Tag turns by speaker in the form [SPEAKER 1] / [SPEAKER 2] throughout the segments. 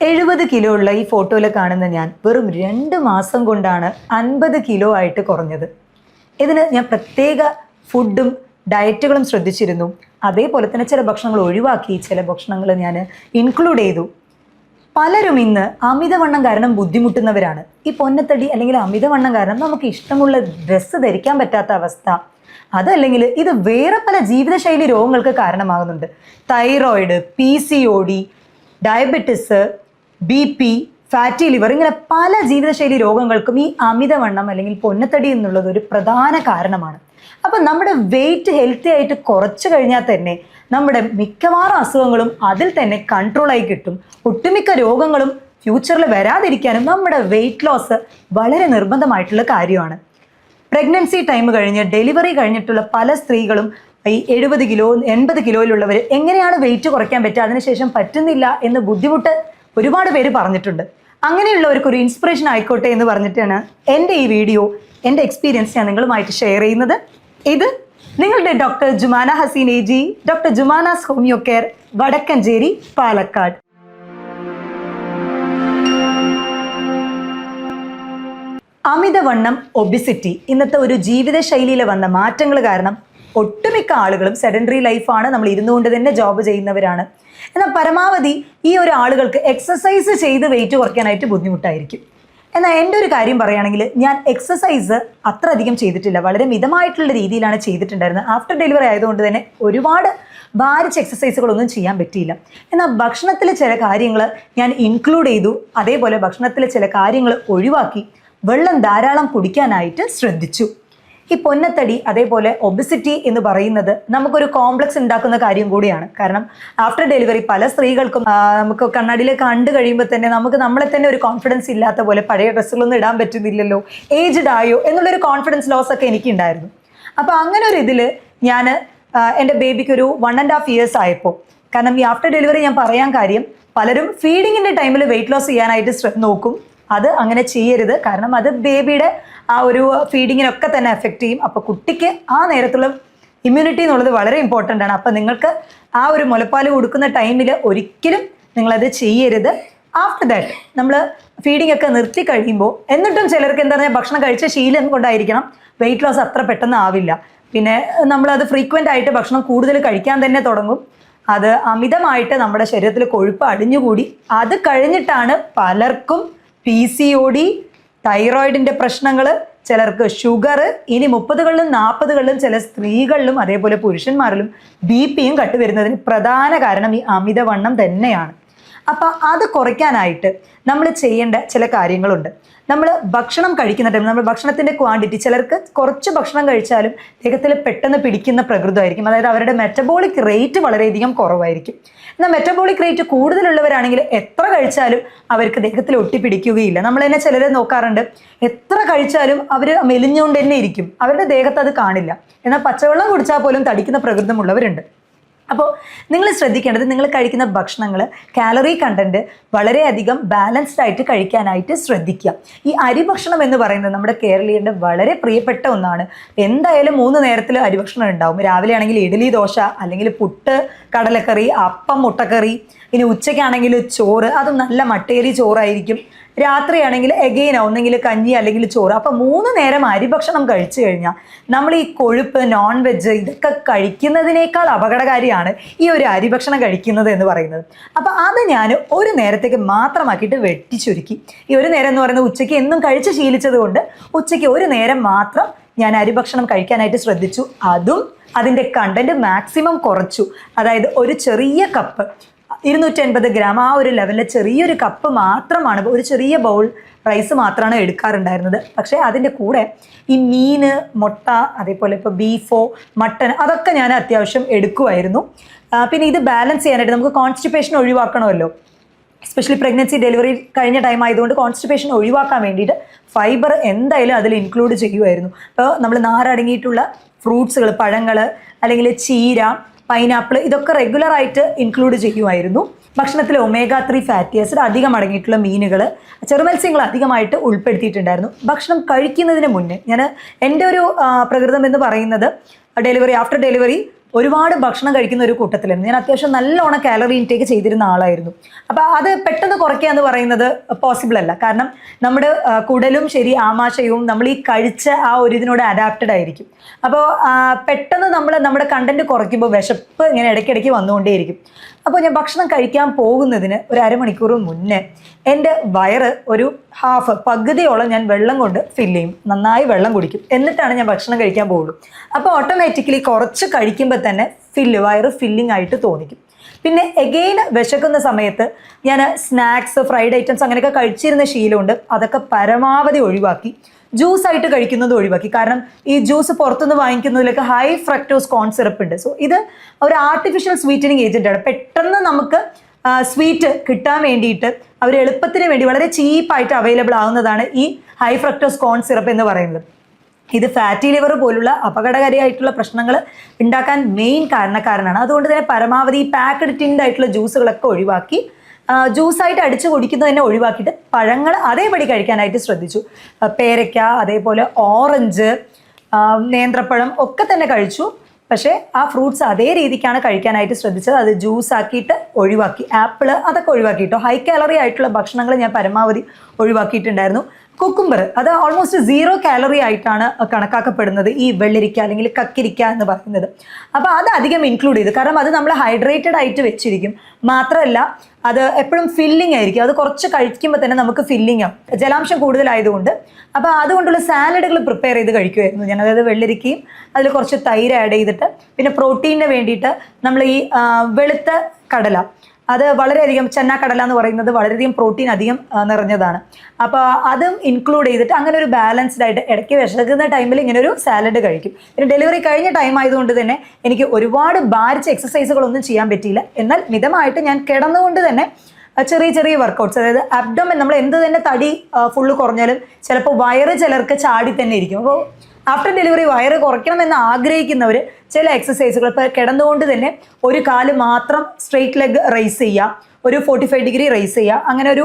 [SPEAKER 1] 70 kilo ഉള്ള ഈ ഫോട്ടോയിൽ കാണുന്ന ഞാൻ വെറും 2 മാസം കൊണ്ടാണ് 50 കിലോ ആയിട്ട് കുറഞ്ഞത്. ഇതിന് ഞാൻ പ്രത്യേക ഫുഡും ഡയറ്റുകളും ശ്രദ്ധിച്ചിരുന്നു. അതേപോലെ തന്നെ ചില ഭക്ഷണങ്ങൾ ഒഴിവാക്കി, ചില ഭക്ഷണങ്ങൾ ഞാൻ ഇൻക്ലൂഡ് ചെയ്തു. പലരും ഇന്ന് അമിതവണ്ണം കാരണം ബുദ്ധിമുട്ടുന്നവരാണ്. ഈ പൊന്നത്തടി അല്ലെങ്കിൽ അമിതവണ്ണം കാരണം നമുക്ക് ഇഷ്ടമുള്ള ഡ്രസ്സ് ധരിക്കാൻ പറ്റാത്ത അവസ്ഥ, അതല്ലെങ്കിൽ ഇത് വേറെ പല ജീവിതശൈലി രോഗങ്ങൾക്ക് കാരണമാകുന്നുണ്ട്. Thyroid, PCOD, diabetes, BP, fatty liver, ഇങ്ങനെ പല ജീവിതശൈലി രോഗങ്ങൾക്കും ഈ അമിതവണ്ണം അല്ലെങ്കിൽ പൊന്നത്തടി എന്നുള്ളത് ഒരു പ്രധാന കാരണമാണ്. അപ്പം നമ്മുടെ വെയിറ്റ് ഹെൽത്തി ആയിട്ട് കുറച്ച് കഴിഞ്ഞാൽ തന്നെ നമ്മുടെ മിക്കവാറും അസുഖങ്ങളും അതിൽ തന്നെ കൺട്രോളായി കിട്ടും. ഒട്ടുമിക്ക രോഗങ്ങളും ഫ്യൂച്ചറിൽ വരാതിരിക്കാനും നമ്മുടെ വെയിറ്റ് ലോസ് വളരെ നിർബന്ധമായിട്ടുള്ള കാര്യമാണ്. പ്രഗ്നൻസി ടൈം കഴിഞ്ഞ് ഡെലിവറി കഴിഞ്ഞിട്ടുള്ള പല സ്ത്രീകളും ഈ 70 കിലോ 80 കിലോയിലുള്ളവർ എങ്ങനെയാണ് വെയിറ്റ് കുറയ്ക്കാൻ പറ്റുക, അതിനുശേഷം പറ്റുന്നില്ല എന്ന് ബുദ്ധിമുട്ട് ഒരുപാട് പേര് പറഞ്ഞിട്ടുണ്ട്. അങ്ങനെയുള്ളവർക്ക് ഒരു ഇൻസ്പിറേഷൻ ആയിക്കോട്ടെ എന്ന് പറഞ്ഞിട്ടാണ് എൻ്റെ ഈ വീഡിയോ, എൻ്റെ എക്സ്പീരിയൻസ് ഞാൻ നിങ്ങളുമായിട്ട് ഷെയർ ചെയ്യുന്നത്. ഇത് നിങ്ങളുടെ doctor Jumana Haseen AG, doctor Jumana's homeo care, Vadakkencherry, Palakkad. അമിതവണ്ണം, ഒബിസിറ്റി ഇന്നത്തെ ഒരു ജീവിതശൈലിയിൽ വന്ന മാറ്റങ്ങൾ കാരണം ഒട്ടുമിക്ക ആളുകളും സെഡൻഡറി ലൈഫാണ്, നമ്മൾ ഇരുന്നുകൊണ്ട് തന്നെ ജോബ് ചെയ്യുന്നവരാണ്. എന്നാൽ പരമാവധി ഈ ഒരു ആളുകൾക്ക് എക്സസൈസ് ചെയ്ത് വെയിറ്റ് കുറയ്ക്കാനായിട്ട് ബുദ്ധിമുട്ടായിരിക്കും. എന്നാൽ എൻ്റെ ഒരു കാര്യം പറയുകയാണെങ്കിൽ, ഞാൻ എക്സസൈസ് അത്ര അധികം ചെയ്തിട്ടില്ല, വളരെ മിതമായിട്ടുള്ള രീതിയിലാണ് ചെയ്തിട്ടുണ്ടായിരുന്നത്. ആഫ്റ്റർ ഡെലിവറി ആയതുകൊണ്ട് തന്നെ ഒരുപാട് ഭാരിച്ച എക്സസൈസുകളൊന്നും ചെയ്യാൻ പറ്റിയില്ല. എന്നാൽ ഭക്ഷണത്തിൽ ചില കാര്യങ്ങൾ ഞാൻ ഇൻക്ലൂഡ് ചെയ്തു, അതേപോലെ ഭക്ഷണത്തിൽ ചില കാര്യങ്ങൾ ഒഴിവാക്കി വെള്ളം ധാരാളം കുടിക്കാനായിട്ട് ശ്രദ്ധിച്ചു. ഈ പൊന്നത്തടി അതേപോലെ ഒബിസിറ്റി എന്ന് പറയുന്നത് നമുക്കൊരു കോംപ്ലക്സ് ഉണ്ടാക്കുന്ന കാര്യം കൂടിയാണ്. കാരണം ആഫ്റ്റർ ഡെലിവറി പല സ്ത്രീകൾക്കും നമുക്ക് കണ്ണാടിയിൽ കണ്ടു കഴിയുമ്പോൾ തന്നെ നമുക്ക് നമ്മളെ തന്നെ ഒരു കോൺഫിഡൻസ് ഇല്ലാത്ത പോലെ, പഴയ ഡ്രസ്സുകളൊന്നും ഇടാൻ പറ്റുന്നില്ലല്ലോ, ഏജ്ഡ് ആയോ എന്നുള്ളൊരു കോൺഫിഡൻസ് ലോസ് ഒക്കെ എനിക്കുണ്ടായിരുന്നു. അപ്പോൾ അങ്ങനെ ഒരു ഇതിൽ ഞാൻ എൻ്റെ ബേബിക്ക് ഒരു 1.5 years ആയപ്പോൾ, കാരണം ഈ ആഫ്റ്റർ ഡെലിവറി ഞാൻ പറയാൻ കാര്യം, പലരും ഫീഡിങ്ങിൻ്റെ ടൈമിൽ വെയിറ്റ് ലോസ് ചെയ്യാനായിട്ട് നോക്കും. അത് അങ്ങനെ ചെയ്യരുത്, കാരണം അത് ബേബിയുടെ ആ ഒരു ഫീഡിങ്ങിനൊക്കെ തന്നെ എഫക്റ്റ് ചെയ്യും. അപ്പോൾ കുട്ടിക്ക് ആ നേരത്തുള്ള ഇമ്മ്യൂണിറ്റി എന്നുള്ളത് വളരെ ഇമ്പോർട്ടൻ്റ് ആണ്. അപ്പോൾ നിങ്ങൾക്ക് ആ ഒരു മുലപ്പാൽ കൊടുക്കുന്ന ടൈമിൽ ഒരിക്കലും നിങ്ങളത് ചെയ്യരുത്. ആഫ്റ്റർ ദാറ്റ് നമ്മൾ ഫീഡിംഗ് ഒക്കെ നിർത്തി കഴിയുമ്പോൾ, എന്നിട്ടും ചിലർക്ക് എന്താ പറയുക, ഭക്ഷണം കഴിച്ച ശീലം കൊണ്ടായിരിക്കണം വെയിറ്റ് ലോസ് അത്ര പെട്ടെന്ന് ആവില്ല. പിന്നെ നമ്മളത് ഫ്രീക്വൻ്റ് ആയിട്ട് ഭക്ഷണം കൂടുതൽ കഴിക്കാൻ തന്നെ തുടങ്ങും. അത് അമിതമായിട്ട് നമ്മുടെ ശരീരത്തിൽ കൊഴുപ്പ് അടിഞ്ഞുകൂടി അത് കഴിഞ്ഞിട്ടാണ് പലർക്കും PCOD, തൈറോയിഡിൻ്റെ പ്രശ്നങ്ങൾ, ചിലർക്ക് ഷുഗർ, ഇനി 30കളിലും 40കളിലും ചില സ്ത്രീകളിലും അതേപോലെ പുരുഷന്മാരിലും BP-യും കണ്ടുവരുന്നതിന് പ്രധാന കാരണം ഈ അമിതവണ്ണം തന്നെയാണ്. അപ്പോൾ അത് കുറയ്ക്കാനായിട്ട് നമ്മൾ ചെയ്യേണ്ട ചില കാര്യങ്ങളുണ്ട്. നമ്മൾ ഭക്ഷണം കഴിക്കുന്ന ടൈം നമ്മൾ ഭക്ഷണത്തിൻ്റെ ക്വാണ്ടിറ്റി, ചിലർക്ക് കുറച്ച് ഭക്ഷണം കഴിച്ചാലും ദേഹത്തിൽ പെട്ടെന്ന് പിടിക്കുന്ന പ്രകൃതമായിരിക്കും. അതായത് അവരുടെ മെറ്റബോളിക് റേറ്റ് വളരെയധികം കുറവായിരിക്കും. എന്നാൽ മെറ്റബോളിക് റേറ്റ് കൂടുതലുള്ളവരാണെങ്കിൽ എത്ര കഴിച്ചാലും അവർക്ക് ദേഹത്തിൽ ഒട്ടിപ്പിടിക്കുകയില്ല. നമ്മൾ തന്നെ ചിലരെ നോക്കാറുണ്ട്, എത്ര കഴിച്ചാലും അവർ മെലിഞ്ഞുകൊണ്ട് തന്നെ ഇരിക്കും, അവരുടെ ദേഹത്ത് അത് കാണില്ല. എന്നാൽ പച്ചവെള്ളം കുടിച്ചാൽ പോലും തടിക്കുന്ന പ്രകൃതമുള്ളവരുണ്ട്. അപ്പോൾ നിങ്ങൾ ശ്രദ്ധിക്കേണ്ടത്, നിങ്ങൾ കഴിക്കുന്ന ഭക്ഷണങ്ങൾ കാലറി കണ്ടന്റ് വളരെയധികം ബാലൻസ്ഡ് ആയിട്ട് കഴിക്കാനായിട്ട് ശ്രദ്ധിക്കുക. ഈ അരി ഭക്ഷണം എന്ന് പറയുന്നത് നമ്മുടെ കേരളീയരുടെ വളരെ പ്രിയപ്പെട്ട ഒന്നാണ്. എന്തായാലും 3 നേരത്തിൽ അരി ഭക്ഷണം ഉണ്ടാവും. രാവിലെ ആണെങ്കിൽ ഇഡ്ഡലി, ദോശ, അല്ലെങ്കിൽ പുട്ട്, കടലക്കറി, അപ്പം, മുട്ടക്കറി. ഇനി ഉച്ചയ്ക്കാണെങ്കിൽ ചോറ്, അതും നല്ല മട്ടേരി ചോറായിരിക്കും. രാത്രിയാണെങ്കിൽ എഗെയിൻ ഒന്നെങ്കിൽ കഞ്ഞി അല്ലെങ്കിൽ ചോറ്. അപ്പോൾ 3 നേരം അരിഭക്ഷണം കഴിച്ചു കഴിഞ്ഞാൽ നമ്മൾ ഈ കൊഴുപ്പ്, നോൺ വെജ് ഇതൊക്കെ കഴിക്കുന്നതിനേക്കാൾ അപകടകാരിയാണ് ഈ ഒരു അരിഭക്ഷണം കഴിക്കുന്നത് എന്ന് പറയുന്നത്. അപ്പോൾ അത് ഞാൻ ഒരു നേരത്തേക്ക് മാത്രമാക്കിയിട്ട് വെട്ടിച്ചുരുക്കി. ഈ ഒരു നേരം എന്ന് പറയുന്നത് ഉച്ചയ്ക്ക് എന്നും കഴിച്ച് ശീലിച്ചത് കൊണ്ട് ഉച്ചയ്ക്ക് ഒരു നേരം മാത്രം ഞാൻ അരിഭക്ഷണം കഴിക്കാനായിട്ട് ശ്രദ്ധിച്ചു. അതും അതിൻ്റെ കണ്ടന്റ് മാക്സിമം കുറച്ചു. അതായത് ഒരു ചെറിയ കപ്പ് 250 ഗ്രാം ആ ഒരു ലെവലിൽ ചെറിയൊരു കപ്പ് മാത്രമാണ്, ഒരു ചെറിയ ബൗൾ റൈസ് മാത്രമാണ് എടുക്കാറുണ്ടായിരുന്നത്. പക്ഷേ അതിൻ്റെ കൂടെ ഈ മീൻ, മുട്ട, അതേപോലെ ഇപ്പോൾ ബീഫോ മട്ടൻ അതൊക്കെ ഞാൻ അത്യാവശ്യം എടുക്കുമായിരുന്നു. പിന്നെ ഇത് ബാലൻസ് ചെയ്യാനായിട്ട് നമുക്ക് കോൺസ്റ്റിപ്പേഷൻ ഒഴിവാക്കണമല്ലോ. എസ്പെഷ്യലി പ്രഗ്നൻസി ഡെലിവറി കഴിഞ്ഞ ടൈം ആയതുകൊണ്ട് കോൺസ്റ്റിപ്പേഷൻ ഒഴിവാക്കാൻ വേണ്ടിയിട്ട് ഫൈബർ എന്തായാലും അതിൽ ഇൻക്ലൂഡ് ചെയ്യുമായിരുന്നു. അപ്പോൾ നമ്മൾ നാരടങ്ങിയിട്ടുള്ള ഫ്രൂട്ട്സുകൾ, പഴങ്ങൾ, അല്ലെങ്കിൽ ചീര, പൈനാപ്പിൾ ഇതൊക്കെ റെഗുലറായിട്ട് ഇൻക്ലൂഡ് ചെയ്യുമായിരുന്നു. ഭക്ഷണത്തിൽ omega-3 ഫാറ്റി ആസിഡ് അധികം അടങ്ങിയിട്ടുള്ള മീനുകൾ, ചെറുമത്സ്യങ്ങൾ അധികമായിട്ട് ഉൾപ്പെടുത്തിയിട്ടുണ്ടായിരുന്നു. ഭക്ഷണം കഴിക്കുന്നതിന് മുന്നേ എൻ്റെ ഒരു പ്രകൃതം എന്ന് പറയുന്നത്, ആഫ്റ്റർ ഡെലിവറി ഒരുപാട് ഭക്ഷണം കഴിക്കുന്ന ഒരു കൂട്ടത്തിലായിരുന്നു. ഞാൻ അത്യാവശ്യം നല്ലോണം കാലറി ഇൻടേക്ക് ചെയ്തിരുന്ന ആളായിരുന്നു. അപ്പോൾ അത് പെട്ടെന്ന് കുറയ്ക്കുക എന്ന് പറയുന്നത് പോസിബിൾ അല്ല. കാരണം നമ്മുടെ കുടലും ശരി ആമാശയവും നമ്മൾ ഈ കഴിച്ച ആ ഒരു ഇതിനോട് അഡാപ്റ്റഡ് ആയിരിക്കും. അപ്പോൾ പെട്ടെന്ന് നമ്മുടെ കണ്ടന്റ് കുറയ്ക്കുമ്പോൾ വിശപ്പ് ഇങ്ങനെ ഇടയ്ക്കിടയ്ക്ക് വന്നുകൊണ്ടേയിരിക്കും. അപ്പോൾ ഞാൻ ഭക്ഷണം കഴിക്കാൻ പോകുന്നതിന് ഒരു അരമണിക്കൂർ മുന്നേ എൻ്റെ വയറ് ഒരു പകുതിയോളം ഞാൻ വെള്ളം കൊണ്ട് ഫില്ല് ചെയ്യും. നന്നായി വെള്ളം കുടിക്കും. എന്നിട്ടാണ് ഞാൻ ഭക്ഷണം കഴിക്കാൻ പോകുള്ളൂ. അപ്പോൾ ഓട്ടോമാറ്റിക്കലി കുറച്ച് കഴിക്കുമ്പോൾ തന്നെ വയറ് ഫില്ലിംഗ് ആയിട്ട് തോന്നിക്കും. പിന്നെ എഗെയിൻ വിശക്കുന്ന സമയത്ത് ഞാൻ സ്നാക്സ്, ഫ്രൈഡ് ഐറ്റംസ് അങ്ങനെയൊക്കെ കഴിച്ചിരുന്ന ശീലമുണ്ട്. അതൊക്കെ പരമാവധി ഒഴിവാക്കി ജ്യൂസ് ആയിട്ട് കഴിക്കുന്നത് ഒഴിവാക്കി. കാരണം ഈ ജ്യൂസ് പുറത്തുനിന്ന് വാങ്ങിക്കുന്നതിലൊക്കെ ഹൈ ഫ്രക്ടോസ് കോൺ സിറപ്പ് ഉണ്ട്. സോ ഇത് ഒരു ആർട്ടിഫിഷ്യൽ സ്വീറ്റനിങ് ഏജന്റാണ്. പെട്ടെന്ന് നമുക്ക് സ്വീറ്റ് കിട്ടാൻ വേണ്ടിയിട്ട് അവർ എളുപ്പത്തിന് വേണ്ടി വളരെ ചീപ്പായിട്ട് അവൈലബിൾ ആവുന്നതാണ് ഈ ഹൈ ഫ്രക്ടോസ് കോൺ സിറപ്പ് എന്ന് പറയുന്നത്. ഇത് ഫാറ്റി ലിവർ പോലുള്ള അപകടകാരിയായിട്ടുള്ള പ്രശ്നങ്ങൾ ഉണ്ടാക്കാൻ മെയിൻ കാരണക്കാരനാണ്. അതുകൊണ്ട് തന്നെ പരമാവധി ഈ പാക്കഡ് ടിൻഡ് ആയിട്ടുള്ള ജ്യൂസുകളൊക്കെ ഒഴിവാക്കി ജ്യൂസായിട്ട് അടിച്ചു കുടിക്കുന്നത് തന്നെ ഒഴിവാക്കിയിട്ട് പഴങ്ങൾ അതേപടി കഴിക്കാനായിട്ട് ശ്രദ്ധിച്ചു. പേരയ്ക്ക, അതേപോലെ ഓറഞ്ച്, നേന്ത്രപ്പഴം ഒക്കെ തന്നെ കഴിച്ചു. പക്ഷേ ആ ഫ്രൂട്ട്സ് അതേ രീതിക്കാണ് കഴിക്കാനായിട്ട് ശ്രദ്ധിച്ചത്. അത് ജ്യൂസ് ആക്കിയിട്ട് ഒഴിവാക്കി. ആപ്പിള് അതൊക്കെ ഒഴിവാക്കിയിട്ടോ. ഹൈ കാലറി ആയിട്ടുള്ള ഭക്ഷണങ്ങൾ ഞാൻ പരമാവധി ഒഴിവാക്കിയിട്ടുണ്ടായിരുന്നു. കുക്കുംബർ അത് ഓൾമോസ്റ്റ് 0 കാലറി ആയിട്ടാണ് കണക്കാക്കപ്പെടുന്നത് ഈ വെള്ളരിക്ക അല്ലെങ്കിൽ കക്കിരിക്ക എന്ന് പറയുന്നത്. അപ്പോൾ അത് അധികം ഇൻക്ലൂഡ് ചെയ്തു. കാരണം അത് നമ്മൾ ഹൈഡ്രേറ്റഡ് ആയിട്ട് വെച്ചിരിക്കും. മാത്രമല്ല അത് എപ്പോഴും ഫില്ലിംഗ് ആയിരിക്കും. അത് കുറച്ച് കഴിക്കുമ്പോൾ തന്നെ നമുക്ക് ഫില്ലിംഗ് ആവും, ജലാംശം കൂടുതലായതുകൊണ്ട്. അപ്പോൾ അതുകൊണ്ടുള്ള സാലഡുകൾ പ്രിപ്പയർ ചെയ്ത് കഴിക്കുമായിരുന്നു ഞാൻ. അതായത് വെള്ളരിക്കയും അതിൽ കുറച്ച് തൈര് ആഡ് ചെയ്തിട്ട്, പിന്നെ പ്രോട്ടീനിന് വേണ്ടിയിട്ട് നമ്മൾ ഈ വെളുത്ത കടല, അത് വളരെയധികം ചെന്നാക്കടല എന്ന് പറയുന്നത് വളരെയധികം പ്രോട്ടീൻ അധികം നിറഞ്ഞതാണ്. അപ്പോൾ അതും ഇൻക്ലൂഡ് ചെയ്തിട്ട് അങ്ങനെ ഒരു ബാലൻസ്ഡ് ആയിട്ട് ഇടയ്ക്ക് വിശക്കുന്ന ടൈമിൽ ഇങ്ങനെ ഒരു സാലഡ് കഴിക്കും. പിന്നെ ഡെലിവറി കഴിഞ്ഞ ടൈം ആയതുകൊണ്ട് തന്നെ എനിക്ക് ഒരുപാട് ഭാരിച്ച എക്സസൈസുകളൊന്നും ചെയ്യാൻ പറ്റിയില്ല. എന്നാൽ മിതമായിട്ട് ഞാൻ കിടന്നുകൊണ്ട് തന്നെ ചെറിയ ചെറിയ വർക്കൗട്ട്സ്, അതായത് അബ്ഡോമൻ, നമ്മൾ എന്ത് തന്നെ തടി ഫുള്ള് കുറഞ്ഞാലും ചിലപ്പോൾ വയറ് ചിലർക്ക് ചാടി തന്നെ ഇരിക്കും. അപ്പോൾ ആഫ്റ്റർ ഡെലിവറി വയറ് കുറയ്ക്കണമെന്ന് ആഗ്രഹിക്കുന്നവർ ചില എക്സസൈസുകൾ, ഇപ്പോൾ കിടന്നുകൊണ്ട് തന്നെ ഒരു കാല് മാത്രം സ്ട്രെയിറ്റ് ലെഗ് റൈസ് ചെയ്യുക, ഒരു 45 ഡിഗ്രി റൈസ് ചെയ്യുക, അങ്ങനെ ഒരു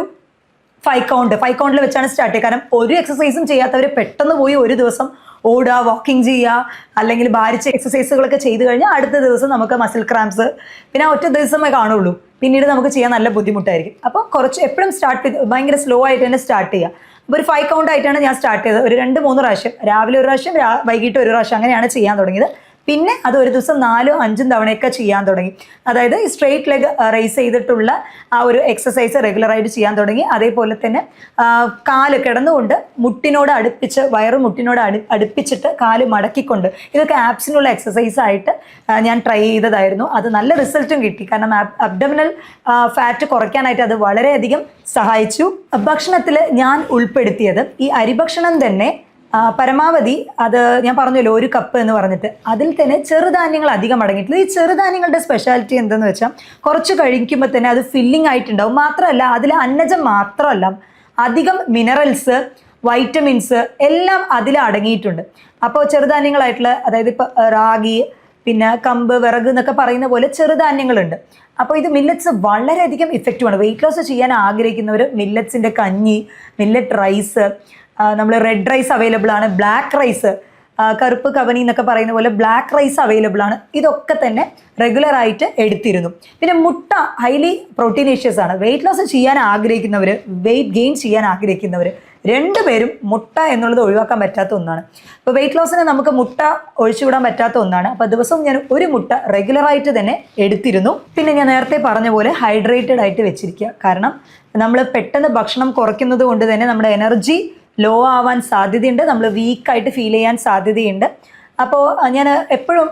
[SPEAKER 1] 5 കൗണ്ടിൽ വെച്ചാണ് സ്റ്റാർട്ട് ചെയ്യുക. കാരണം ഒരു എക്സസൈസും ചെയ്യാത്തവർ പെട്ടെന്ന് പോയി ഒരു ദിവസം ഓടുക, വാക്കിംഗ് ചെയ്യുക, അല്ലെങ്കിൽ ഭാരിച്ച എക്സസൈസുകളൊക്കെ ചെയ്ത് കഴിഞ്ഞാൽ അടുത്ത ദിവസം നമുക്ക് മസിൽ ക്രാംസ്, പിന്നെ ഒറ്റ ദിവസമേ കാണുള്ളൂ. പിന്നീട് നമുക്ക് ചെയ്യാൻ നല്ല ബുദ്ധിമുട്ടായിരിക്കും. അപ്പോൾ കുറച്ച് എപ്പോഴും സ്റ്റാർട്ട് ചെയ്ത് ഭയങ്കര സ്ലോ ആയിട്ട് തന്നെ സ്റ്റാർട്ട് ചെയ്യുക. അപ്പോൾ ഒരു 5 കൗണ്ട് ആയിട്ടാണ് ഞാൻ സ്റ്റാർട്ട് ചെയ്തത്. ഒരു 2-3 പ്രാവശ്യം, രാവിലെ ഒരു പ്രാവശ്യം, വൈകിട്ട് ഒരു പ്രാവശ്യം, അങ്ങനെയാണ് ചെയ്യാൻ തുടങ്ങിയത്. പിന്നെ അത് ഒരു ദിവസം 4-5 തവണയൊക്കെ ചെയ്യാൻ തുടങ്ങി. അതായത് ഈ സ്ട്രെയിറ്റ് ലെഗ് റൈസ് ചെയ്തിട്ടുള്ള ആ ഒരു എക്സസൈസ് റെഗുലറായിട്ട് ചെയ്യാൻ തുടങ്ങി. അതേപോലെ തന്നെ കാല് കിടന്നുകൊണ്ട് മുട്ടിനോട് അടുപ്പിച്ച്, വയറ് മുട്ടിനോട് അടുപ്പിച്ചിട്ട് കാല് മടക്കിക്കൊണ്ട്, ഇതൊക്കെ ആപ്സിനുള്ള എക്സസൈസ് ആയിട്ട് ഞാൻ ട്രൈ ചെയ്തതായിരുന്നു. അത് നല്ല റിസൾട്ടും കിട്ടി. കാരണം അബ്ഡമിനൽ ഫാറ്റ് കുറയ്ക്കാനായിട്ട് അത് വളരെയധികം സഹായിച്ചു. ഭക്ഷണത്തിൽ ഞാൻ ഉൾപ്പെടുത്തിയത് ഈ അരിഭക്ഷണം തന്നെ പരമാവധി, അത് ഞാൻ പറഞ്ഞല്ലോ 1 കപ്പ് എന്ന് പറഞ്ഞിട്ട്, അതിൽ തന്നെ ചെറുധാന്യങ്ങൾ അധികം അടങ്ങിയിട്ടില്ല. ഈ ചെറുധാന്യങ്ങളുടെ സ്പെഷ്യാലിറ്റി എന്തെന്ന് വെച്ചാൽ കുറച്ച് കഴിക്കുമ്പോൾ തന്നെ അത് ഫില്ലിംഗ് ആയിട്ടുണ്ടാവും. മാത്രമല്ല അതിൽ അന്നജം മാത്രമല്ല, അധികം മിനറൽസ്, വൈറ്റമിൻസ് എല്ലാം അതിൽ അടങ്ങിയിട്ടുണ്ട്. അപ്പോൾ ചെറുധാന്യങ്ങളായിട്ടുള്ള, അതായത് ഇപ്പോൾ റാഗി, പിന്നെ കമ്പ്, വിറക് എന്നൊക്കെ പറയുന്ന പോലെ ചെറുധാന്യങ്ങളുണ്ട്. അപ്പോൾ ഇത് മില്ലറ്റ്സ് വളരെയധികം ഇഫക്റ്റീവാണ്. വെയിറ്റ് ലോസ് ചെയ്യാൻ ആഗ്രഹിക്കുന്നവർ മില്ലറ്റ്സിൻ്റെ കഞ്ഞി, മില്ലറ്റ് റൈസ്, നമ്മൾ റെഡ് റൈസ് അവൈലബിൾ ആണ്, ബ്ലാക്ക് റൈസ്, കറുപ്പ് കവനി എന്നൊക്കെ പറയുന്ന പോലെ ബ്ലാക്ക് റൈസ് അവൈലബിൾ ആണ്. ഇതൊക്കെ തന്നെ റെഗുലറായിട്ട് എടുത്തിരുന്നു. പിന്നെ മുട്ട ഹൈലി പ്രോട്ടീനേഷ്യസ് ആണ്. വെയിറ്റ് ലോസ് ചെയ്യാൻ ആഗ്രഹിക്കുന്നവർ, വെയിറ്റ് ഗെയിൻ ചെയ്യാൻ ആഗ്രഹിക്കുന്നവർ രണ്ടുപേരും മുട്ട എന്നുള്ളത് ഒഴിവാക്കാൻ പറ്റാത്ത ഒന്നാണ്. ഇപ്പോൾ വെയിറ്റ് ലോസിന് നമുക്ക് മുട്ട ഒഴിച്ചുവിടാൻ പറ്റാത്ത ഒന്നാണ്. അപ്പോൾ ദിവസവും ഞാൻ ഒരു മുട്ട റെഗുലറായിട്ട് തന്നെ എടുത്തിരുന്നു. പിന്നെ ഞാൻ നേരത്തെ പറഞ്ഞ പോലെ ഹൈഡ്രേറ്റഡ് ആയിട്ട് വെച്ചിരിക്കുക. കാരണം നമ്മൾ പെട്ടെന്ന് ഭക്ഷണം കുറയ്ക്കുന്നത് കൊണ്ട് തന്നെ നമ്മുടെ എനർജി ലോ ആവാൻ സാധ്യതയുണ്ട്, നമ്മൾ വീക്കായിട്ട് ഫീൽ ചെയ്യാൻ സാധ്യതയുണ്ട്. അപ്പോൾ ഞാൻ എപ്പോഴും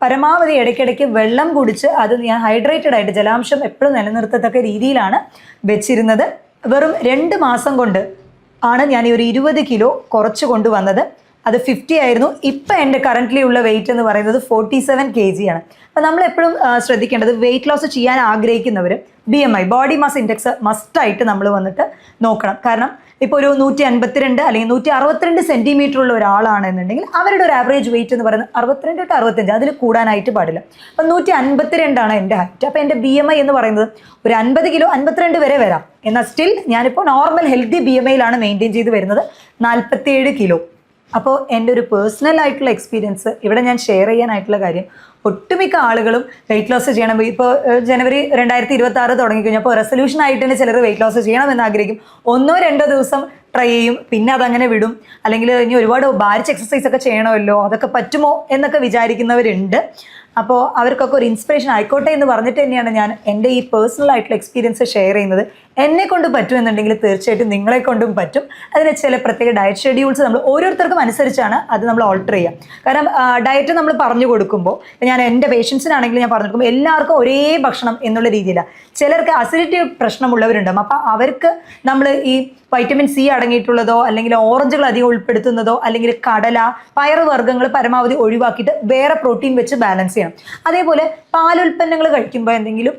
[SPEAKER 1] പരമാവധി ഇടയ്ക്കിടയ്ക്ക് വെള്ളം കുടിച്ച് അത് ഞാൻ ഹൈഡ്രേറ്റഡ് ആയിട്ട് ജലാംശം എപ്പോഴും നിലനിർത്തത്തക്ക രീതിയിലാണ് വെച്ചിരുന്നത്. വെറും 2 മാസം കൊണ്ട് ആണ് ഞാൻ ഈ ഒരു 20 കിലോ കുറച്ച് കൊണ്ടുവന്നത്. അത് 50 ആയിരുന്നു. ഇപ്പം എൻ്റെ കറൻ്റ്ലി ഉള്ള വെയിറ്റ് എന്ന് പറയുന്നത് 47 kg ആണ്. അപ്പം നമ്മളെപ്പോഴും ശ്രദ്ധിക്കേണ്ടത്, വെയിറ്റ് ലോസ് ചെയ്യാൻ ആഗ്രഹിക്കുന്നവർ BMI, ബോഡി മാസ് ഇൻഡെക്സ് മസ്റ്റായിട്ട് നമ്മൾ വന്നിട്ട് നോക്കണം. കാരണം ഇപ്പോൾ ഒരു 152 അല്ലെങ്കിൽ 162 സെൻറ്റിമീറ്റർ ഉള്ള ഒരാളാണെന്നുണ്ടെങ്കിൽ അവരുടെ ഒരു ആവറേജ് വെയിറ്റ് എന്ന് പറയുന്നത് 62 to 65, അതിൽ കൂടാനായിട്ട് പാടില്ല. അപ്പം 152 എൻ്റെ ഹൈറ്റ്. അപ്പോൾ എൻ്റെ BMI എന്ന് പറയുന്നത് ഒരു 50 കിലോ 52 വരെ വരാം. എന്നാൽ സ്റ്റിൽ ഞാനിപ്പോൾ നോർമൽ ഹെൽത്തി BMIയിലാണ് മെയിൻറ്റെയിൻ ചെയ്ത് വരുന്നത്, 47 കിലോ. അപ്പോൾ എൻ്റെ ഒരു പേഴ്സണൽ ആയിട്ടുള്ള എക്സ്പീരിയൻസ് ഇവിടെ ഞാൻ ഷെയർ ചെയ്യാനായിട്ടുള്ള കാര്യം, ഒട്ടുമിക്ക ആളുകളും വെയിറ്റ് ലോസ് ചെയ്യണം. ഇപ്പോൾ ജനുവരി 2026 തുടങ്ങിക്കഴിഞ്ഞപ്പോൾ റെസൊല്യൂഷൻ ആയിട്ട് തന്നെ ചിലർ വെയിറ്റ് ലോസ് ചെയ്യണമെന്ന് ആഗ്രഹിക്കും. 1-2 ദിവസം ട്രൈ ചെയ്യും, പിന്നെ അതങ്ങനെ വിടും. അല്ലെങ്കിൽ ഇനി ഒരുപാട് ഭാരിച്ച എക്സസൈസ് ഒക്കെ ചെയ്യണമല്ലോ, അതൊക്കെ പറ്റുമോ എന്നൊക്കെ വിചാരിക്കുന്നവരുണ്ട്. അപ്പോൾ അവർക്കൊക്കെ ഒരു ഇൻസ്പിറേഷൻ ആയിക്കോട്ടെ എന്ന് പറഞ്ഞിട്ട് തന്നെയാണ് ഞാൻ എൻ്റെ ഈ പേഴ്സണൽ ആയിട്ടുള്ള എക്സ്പീരിയൻസ് ഷെയർ ചെയ്യുന്നത്. എന്നെ കൊണ്ട് പറ്റുമെന്നുണ്ടെങ്കിൽ തീർച്ചയായിട്ടും നിങ്ങളെ കൊണ്ടും പറ്റും. അതിന് ചില പ്രത്യേക ഡയറ്റ് ഷെഡ്യൂൾസ് നമ്മൾ ഓരോരുത്തർക്കും അനുസരിച്ചാണ് അത് നമ്മൾ ഓൾട്ടർ ചെയ്യുക. കാരണം ഡയറ്റ് നമ്മൾ പറഞ്ഞു കൊടുക്കുമ്പോൾ, ഞാൻ എൻ്റെ പേഷ്യൻസിനാണെങ്കിൽ ഞാൻ പറഞ്ഞു കൊടുക്കുമ്പോൾ എല്ലാവർക്കും ഒരേ ഭക്ഷണം എന്നുള്ള രീതിയിലാണ്. ചിലർക്ക് അസിഡിറ്റി പ്രശ്നമുള്ളവരുണ്ടാകും. അപ്പോൾ അവർക്ക് നമ്മൾ ഈ വൈറ്റമിൻ സി അടങ്ങിയിട്ടുള്ളതോ അല്ലെങ്കിൽ ഓറഞ്ചുകൾ അധികം ഉൾപ്പെടുത്തുന്നതോ അല്ലെങ്കിൽ കടല, പയറുവർഗ്ഗങ്ങൾ പരമാവധി ഒഴിവാക്കിയിട്ട് വേറെ പ്രോട്ടീൻ വെച്ച് ബാലൻസ് ചെയ്യണം. അതേപോലെ പാലുൽപ്പന്നങ്ങൾ കഴിക്കുമ്പോൾ എന്തെങ്കിലും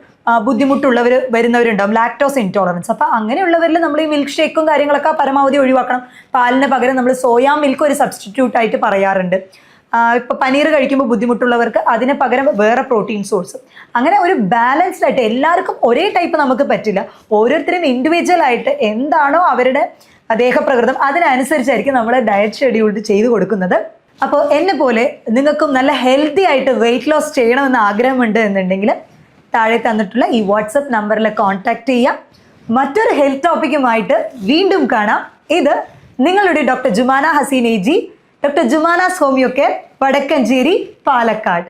[SPEAKER 1] ബുദ്ധിമുട്ടുള്ളവർ വരുന്നവരുണ്ടാവും, ലാക്ടോസ് ഇൻടോളറൻസ്. അപ്പോൾ അങ്ങനെയുള്ളവരിൽ നമ്മൾ ഈ മിൽക്ക് ഷേക്കും കാര്യങ്ങളൊക്കെ പരമാവധി ഒഴിവാക്കണം. പാലിന് പകരം നമ്മൾ സോയാ മിൽക്ക് ഒരു സബ്സ്റ്റിറ്റ്യൂട്ട് ആയിട്ട് പറയാറുണ്ട്. ഇപ്പോൾ പനീർ കഴിക്കുമ്പോൾ ബുദ്ധിമുട്ടുള്ളവർക്ക് അതിന് പകരം വേറെ പ്രോട്ടീൻ സോഴ്സ്. അങ്ങനെ ഒരു ബാലൻസ്ഡ് ആയിട്ട്, എല്ലാവർക്കും ഒരേ ടൈപ്പ് നമുക്ക് പറ്റില്ല. ഓരോരുത്തരും ഇൻഡിവിജ്വൽ ആയിട്ട് എന്താണോ അവരുടെ ദേഹപ്രകൃതം അതിനനുസരിച്ചായിരിക്കും നമ്മൾ ഡയറ്റ് ഷെഡ്യൂൾ ചെയ്ത് കൊടുക്കുന്നത്. അപ്പോൾ എന്നെ പോലെ നിങ്ങൾക്കും നല്ല ഹെൽത്തി ആയിട്ട് വെയിറ്റ് ലോസ് ചെയ്യണമെന്ന് ആഗ്രഹമുണ്ട് എന്നുണ്ടെങ്കിൽ താഴെ തന്നിട്ടുള്ള ഈ വാട്സപ്പ് നമ്പറിൽ കോൺടാക്ട് ചെയ്യാം. മറ്റൊരു ഹെൽത്ത് ടോപ്പിക്കുമായിട്ട് വീണ്ടും കാണാം. ഇത് നിങ്ങളുടെ doctor Jumana Haseen AG, doctor Jumana's homeo care, Vadakkencherry, Palakkad.